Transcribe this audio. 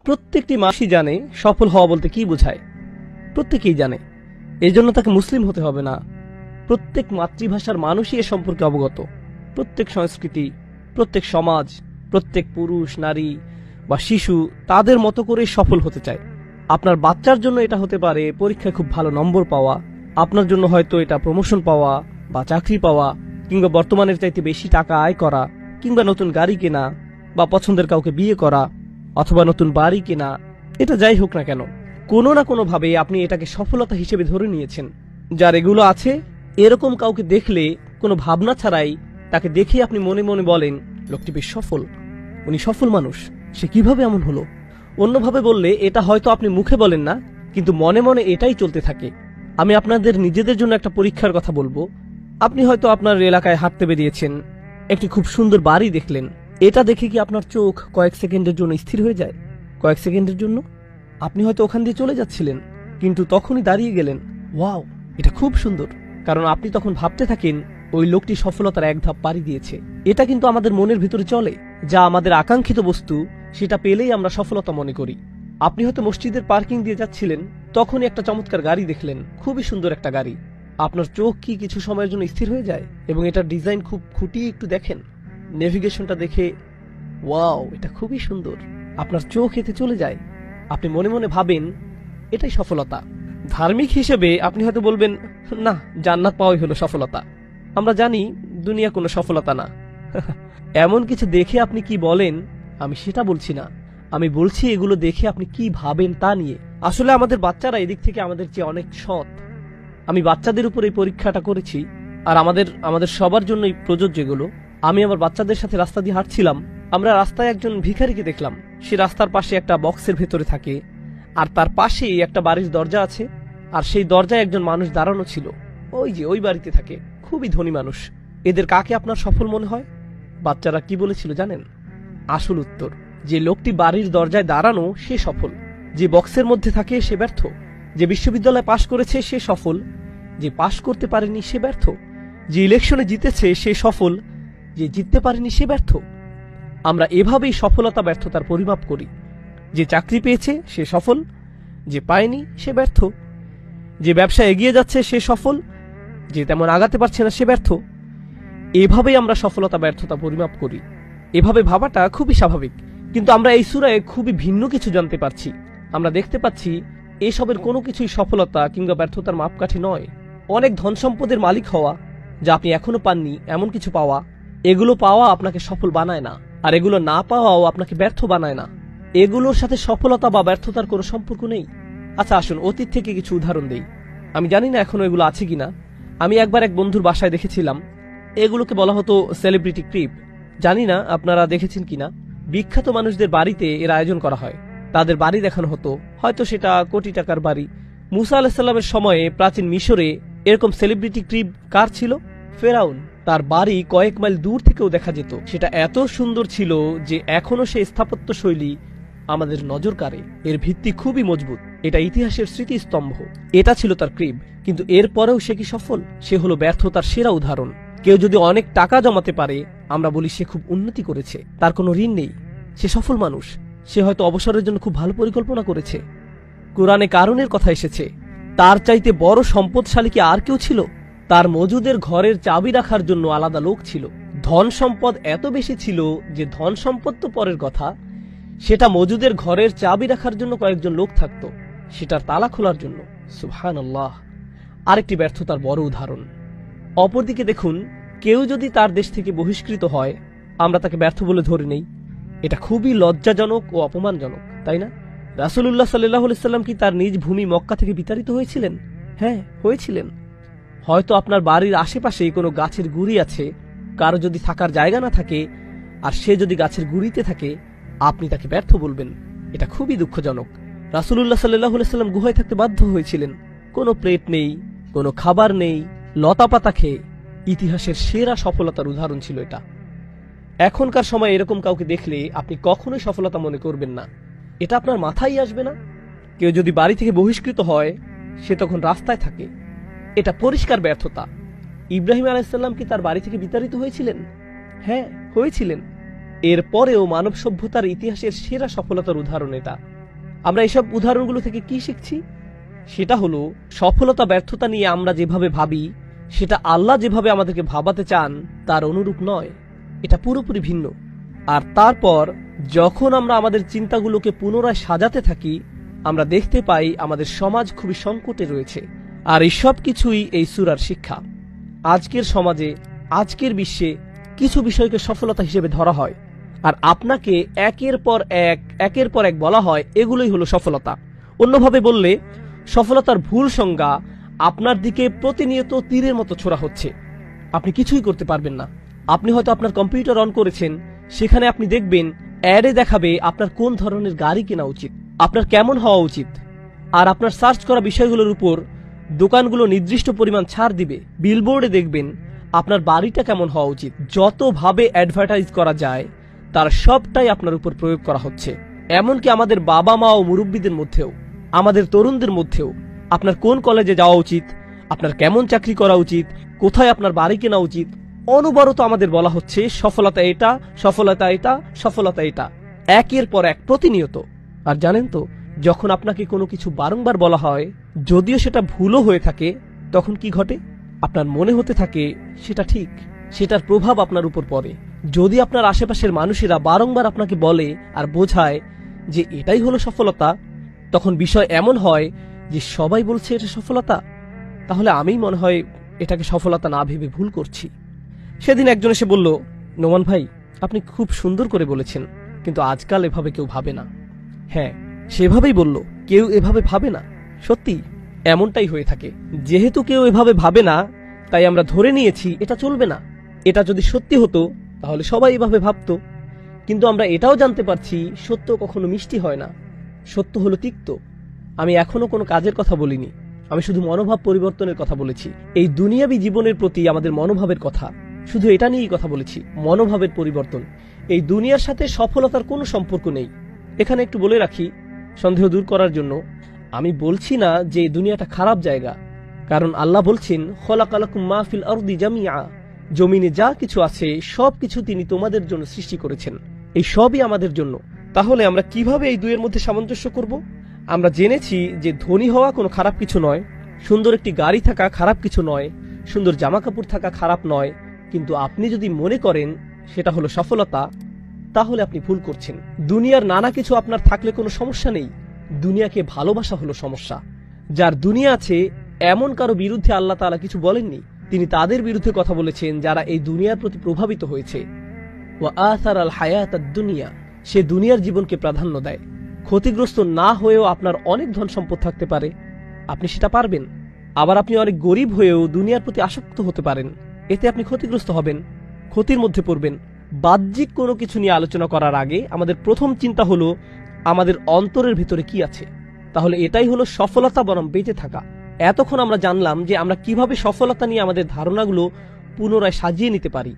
প্রত্যেকটি মানুষই জানে সফল হওয়া বলতে কি বোঝায়, প্রত্যেকেই জানে। এজন্য তাকে মুসলিম হতে হবে না। প্রত্যেক মাতৃভাষার মানুষই এ সম্পর্কে অবগত। প্রত্যেক সংস্কৃতি, প্রত্যেক সমাজ, প্রত্যেক পুরুষ, নারী বা শিশু তাদের মতো করে সফল হতে চায়। আপনার বাচ্চার জন্য এটা হতে পারে পরীক্ষায় খুব ভালো নম্বর পাওয়া, আপনার জন্য হয়তো এটা প্রমোশন পাওয়া বা চাকরি পাওয়া, কিংবা বর্তমানের চাইতে বেশি টাকা আয় করা, কিংবা নতুন গাড়ি কেনা, বা পছন্দের কাউকে বিয়ে করা, অথবা নতুন বাড়ি কেনা। এটা যাই হোক না কেন, কোনো না কোনো ভাবে আপনি এটাকে সফলতা হিসেবে ধরে নিয়েছেন। যার এগুলো আছে, এরকম কাউকে দেখলে কোনো ভাবনা ছাড়াই তাকে দেখে আপনি মনে মনে বলেন, লোকটি বেশ সফল, উনি সফল মানুষ, সে কিভাবে এমন হলো। অন্যভাবে বললে, এটা হয়তো আপনি মুখে বলেন না, কিন্তু মনে মনে এটাই চলতে থাকে। আমি আপনাদের নিজেদের জন্য একটা পরীক্ষার কথা বলবো। আপনি হয়তো আপনার এলাকায় হাঁটতে বেরিয়েছেন, একটি খুব সুন্দর বাড়ি দেখলেন। এটা দেখে কি আপনার চোখ কয়েক সেকেন্ডের জন্য স্থির হয়ে যায়? কয়েক সেকেন্ডের জন্য আপনি হয়তো ওখান দিয়ে চলে যাচ্ছিলেন, কিন্তু তখনই দাঁড়িয়ে গেলেন, ওয়াও, এটা খুব সুন্দর। কারণ আপনি তখন ভাবতে থাকেন, ওই লোকটি সফলতার এক ধাপ পাড়ি দিয়েছে। এটা কিন্তু আমাদের মনের ভিতরে চলে, যা আমাদের আকাঙ্ক্ষিত বস্তু, সেটা পেলেই আমরা সফলতা মনে করি। আপনি হয়তো মসজিদের পার্কিং দিয়ে যাচ্ছিলেন, তখনই একটা চমৎকার গাড়ি দেখলেন, খুবই সুন্দর একটা গাড়ি। আপনার চোখ কি কিছু সময়ের জন্য স্থির হয়ে যায় এবং এটার ডিজাইন খুব খুঁটিয়ে একটু দেখেন, নেভিগেশনটা দেখে, ওয়াও, এটা খুবই সুন্দর। আপনার চোখ এতে চলে যায়। আপনি মনে মনে ভাবেন, এটাই সফলতা। ধার্মিক হিসেবে আপনি হয়তো বলবেন, না, জান্নাত পাওয়াই হলো সফলতা। আমরা জানি দুনিয়া কোনো সফলতা না। এমন কিছু দেখে আপনি কি বলেন, আমি সেটা বলছি না। আমি বলছি এগুলো দেখে আপনি কি ভাবেন তা নিয়ে। আসলে আমাদের বাচ্চারা এদিক থেকে আমাদের চেয়ে অনেক সৎ। আমি বাচ্চাদের উপর এই পরীক্ষাটা করেছি, আর আমাদের সবার জন্যই প্রযোজ্য এগুলো। আমি আমার বাচ্চাদের সাথে রাস্তা দিয়ে হাঁটছিলাম, আমরা রাস্তায় একজন ভিখারিকে দেখলাম। সে রাস্তার পাশে একটা বক্সের ভেতরে থাকে, আর তার পাশেই একটা বাড়ির দরজা আছে, আর সেই দরজায় একজন মানুষ দাঁড়ানো ছিল। ওই যে ওই বাড়িতে থাকে, খুবই ধনী মানুষ। এদের কাকে আপনার সফল মনে হয়? বাচ্চারা কি বলেছিল জানেন? আসল উত্তর, যে লোকটি বাড়ির দরজায় দাঁড়ানো সে সফল, যে বক্সের মধ্যে থাকে সে ব্যর্থ, যে বিশ্ববিদ্যালয়ে পাশ করেছে সে সফল, যে পাশ করতে পারেনি সে ব্যর্থ, যে ইলেকশনে জিতেছে সে সফল, যে জিততে পারেনি সে ব্যর্থ। আমরা এভাবেই সফলতা ব্যর্থতার পরিমাপ করি। যে চাকরি পেয়েছে সে সফল, যে পায়নি সে ব্যর্থ, যে ব্যবসা এগিয়ে যাচ্ছে সে সফল, যে তেমন আগাতে পারছে না সে ব্যর্থ। এভাবেই আমরা সফলতা ব্যর্থতা পরিমাপ করি। এভাবে ভাবাটা খুবই স্বাভাবিক, কিন্তু আমরা এই সূরায় খুবই ভিন্ন কিছু জানতে পারছি। আমরা দেখতে পাচ্ছি এসবের কোনো কিছুই সফলতা কিংবা ব্যর্থতার মাপকাঠি নয়। অনেক ধন সম্পদের মালিক হওয়া, যা আপনি এখনো পাননি, এমন কিছু পাওয়া, এগুলো পাওয়া আপনাকে সফল বানায় না, আর এগুলো না পাওয়াও আপনাকে ব্যর্থ বানায় না। এগুলোর সাথে সফলতা বা ব্যর্থতার কোনো সম্পর্ক নেই। আচ্ছা, আসুন অতীত থেকে কিছু উদাহরণ দেই। আমি জানি না এখনো এগুলো আছে কিনা। আমি একবার এক বন্ধুর বাসায় দেখেছিলাম, এগুলোকে বলা হতো সেলিব্রিটি ক্রিপ। জানি না আপনারা দেখেছেন কিনা। বিখ্যাত মানুষদের বাড়িতে এর আয়োজন করা হয়, তাদের বাড়ি দেখানো হতো, হয়তো সেটা কোটি টাকার বাড়ি। মুসা আলাইহিসসালামের সময়ে প্রাচীন মিশরে এরকম সেলিব্রিটি ক্রিপ কার ছিল? ফেরাউন। তার বাড়ি কয়েক মাইল দূর থেকেও দেখা যেত। সেটা এত সুন্দর ছিল যে এখনো সে স্থাপত্য শৈলী আমাদের নজর কাড়ে। এর ভিত্তি খুবই মজবুত, এটা ইতিহাসের স্মৃতিস্তম্ভ। এটা ছিল তার ক্রিব। কিন্তু এরপরেও সে কি সফল? সে হলো ব্যর্থতার সেরা উদাহরণ। কেউ যদি অনেক টাকা জমাতে পারে, আমরা বলি সে খুব উন্নতি করেছে, তার কোনো ঋণ নেই, সে সফল মানুষ। সে হয়তো অবসরের জন্য খুব ভালো পরিকল্পনা করেছে। কোরআনে কারুনের কথা এসেছে, তার চাইতে বড় সম্পদশালী কি আর কেউ ছিল? তার মজুদের ঘরের চাবি রাখার জন্য আলাদা লোক ছিল। ধন সম্পদ এত বেশি ছিল যে ধন সম্পদ তো পরের কথা, সেটা মজুদের ঘরের চাবি রাখার জন্য কয়েকজন লোক থাকত, সেটার তালা খোলার জন্য। সুবহানাল্লাহ। আরেকটি ব্যর্থতার বড় উদাহরণ। অপরদিকে দেখুন, কেউ যদি তার দেশ থেকে বহিষ্কৃত হয়, আমরা তাকে ব্যর্থ বলে ধরে নেই। এটা খুবই লজ্জাজনক ও অপমানজনক, তাই না? রাসূলুল্লাহ সাল্লাল্লাহু আলাইহি সাল্লাম কি তার নিজ ভূমি মক্কা থেকে বিতাড়িত হয়েছিলেন? হ্যাঁ, হয়েছিলেন। হয়তো আপনার বাড়ির আশেপাশেই কোনো গাছের গুড়ি আছে, কারো যদি থাকার জায়গা না থাকে, আর সে যদি গাছের গুড়িতে থাকে, আপনি তাকে ব্যর্থ বলবেন। এটা খুবই দুঃখজনক। রাসূলুল্লাহ সাল্লাল্লাহু আলাইহি সাল্লাম গুহায় থাকতে বাধ্য হয়েছিলেন। কোনো প্লেট নেই, কোনো খাবার নেই, লতাপাতা খেয়ে। ইতিহাসের সেরা সফলতার উদাহরণ ছিল এটা। এখনকার সময় এরকম কাউকে দেখলে আপনি কখনোই সফলতা মনে করবেন না। এটা আপনার মাথায় আসবে না। কেউ যদি বাড়ি থেকে বহিষ্কৃত হয়, সে তখন রাস্তায় থাকে, এটা পরিষ্কার ব্যর্থতা। ইব্রাহিম আলাইহিস সালাম কি তার বাড়ি থেকে বিতাড়িত হয়েছিলেন? হ্যাঁ, হয়েছিলেন। এরপরেও মানব সভ্যতার ইতিহাসের সেরা সফলতার উদাহরণ এটা। আমরা এসব উদাহরণগুলো থেকে কি শিখছি? সেটা হলো সফলতা ব্যর্থতা নিয়ে আমরা যেভাবে ভাবি সেটা আল্লাহ যেভাবে আমাদেরকে ভাবাতে চান তার অনুরূপ নয়, এটা পুরোপুরি ভিন্ন। আর তারপর যখন আমরা আমাদের চিন্তাগুলোকে পুনরায় সাজাতে থাকি, আমরা দেখতে পাই আমাদের সমাজ খুবই সংকটে রয়েছে। আর এই সব কিছুই এই সূরার শিক্ষা। আজকের সমাজে, আজকের বিশ্বে কিছু বিষয়কে সফলতা হিসেবে ধরা হয়, আর আপনাকে একের পর এক বলা হয় এগুলোই হলো সফলতা। অন্যভাবে বললে, সফলতার ভুল সংজ্ঞা আপনার দিকে প্রতিনিয়ত তীরের মতো ছোড়া হচ্ছে। আপনি কিছুই করতে পারবেন না। আপনি হয়তো আপনার কম্পিউটার অন করেছেন, সেখানে আপনি দেখবেন অ্যাডে দেখাবে আপনার কোন ধরনের গাড়ি কেনা উচিত, আপনার কেমন হওয়া উচিত, আর আপনার সার্চ করা বিষয়গুলোর উপর দোকানগুলো নির্দিষ্ট পরিমাণ ছাড় দিবে। বিলবোর্ডে দেখবেন আপনার বাড়িটা কেমন হওয়া উচিত। যতভাবে অ্যাডভার্টাইজ করা যায় তার সবটাই আপনার উপর প্রয়োগ করা হচ্ছে। এমনকি আমাদের বাবা মা ও মুরব্বীদের মধ্যেও, আমাদের তরুণদের মধ্যেও আপনার কোন কলেজে যাওয়া উচিত, আপনার কেমন চাকরি করা উচিত, কোথায় আপনার বাড়ি কেনা উচিত, অনবরত আমাদের বলা হচ্ছে সফলতা এটা, সফলতা এটা, সফলতা এটা, একের পর এক প্রতিনিয়ত। আর জানেন তো, যখন আপনাকে কোনো কিছু বারংবার বলা হয়, যদিও সেটা ভুলও হয়ে থাকে, তখন কি ঘটে? আপনার মনে হতে থাকে সেটা ঠিক, সেটার প্রভাব আপনার উপর পড়ে। যদি আপনার আশেপাশের মানুষেরা বারংবার আপনাকে বলে আর বোঝায় যে এটাই হলো সফলতা, তখন বিষয় এমন হয় যে সবাই বলছে এটা সফলতা, তাহলে আমি মনে হয় এটাকে সফলতা না ভেবে ভুল করছি। সেদিন একজন এসে বলল, নোমান ভাই, আপনি খুব সুন্দর করে বলেছেন, কিন্তু আজকাল এভাবে কেউ ভাবে না। হ্যাঁ, সেভাবেই বলল, কেউ এভাবে ভাবে না। সত্যি এমনটাই হয়ে থাকে। যেহেতু কেউ এভাবে ভাবে না, তাই আমরা ধরে নিয়েছি এটা চলবে না। এটা যদি সত্যি হতো তাহলে সবাই এভাবে ভাবতো। কিন্তু আমরা এটাও জানতে পারছি সত্য কখনো মিষ্টি হয় না, সত্য হলো তিক্ত। আমি এখনো কোনো কাজের কথা বলিনি, আমি শুধু মনোভাব পরিবর্তনের কথা বলেছি। এই দুনিয়াবী জীবনের প্রতি আমাদের মনোভাবের কথা, শুধু এটা নিয়েই কথা বলেছি, মনোভাবের পরিবর্তন। এই দুনিয়ার সাথে সফলতার কোনো সম্পর্ক নেই। এখানে একটু বলে রাখি, সন্দেহ দূর করার জন্য, আমি বলছি না যে এই দুনিয়াটা খারাপ জায়গা, কারণ আল্লাহ বলছেন খলাকালাকুম মা ফিল আরদি জামিআ, জমিনে যা কিছু আছে সবকিছু তিনি তোমাদের জন্য সৃষ্টি করেছেন, এই সবই আমাদের জন্য। তাহলে আমরা কিভাবে এই দুইয়ের মধ্যে সামঞ্জস্য করব? আমরা জেনেছি যে ধনী হওয়া কোনো খারাপ কিছু নয়, সুন্দর একটি গাড়ি থাকা খারাপ কিছু নয়, সুন্দর জামা কাপড় থাকা খারাপ নয়। কিন্তু আপনি যদি মনে করেন সেটা হলো সফলতা, তাহলে আপনি ভুল করছেন। দুনিয়ার নানা কিছু আপনার থাকলে কোনো সমস্যা নেই, দুনিয়াকে ভালোবাসা হলো সমস্যা। যার দুনিয়া আছে এমন কারো বিরুদ্ধে আল্লাহ তাআলা কিছু বলেননি, তিনি তাদের বিরুদ্ধে কথা বলেছেন যারা এই দুনিয়ার প্রতি প্রভাবিত হয়েছে। ওয়া আসারাল হায়াতাদ দুনিয়া, সে দুনিয়ার জীবনকে প্রাধান্য দেয়। ক্ষতিগ্রস্ত না হয়েও আপনার অনেক ধন সম্পদ থাকতে পারে, আপনি সেটা পারবেন। আবার আপনি অনেক গরিব হয়েও দুনিয়ার প্রতি আসক্ত হতে পারেন, এতে আপনি ক্ষতিগ্রস্ত হবেন, ক্ষতির মধ্যে পড়বেন। বাহ্যিক কোনো কিছু নিয়ে আলোচনা করার আগে আমাদের প্রথম চিন্তা হলো আমাদের অন্তরের ভিতরে কি আছে। তাহলে এটাই হলো সফলতা বনাম বেঁচে থাকা। এতক্ষণ আমরা জানলাম যে আমরা কিভাবে সফলতা নিয়ে আমাদের ধারণাগুলো পুনরায় সাজিয়ে নিতে পারি।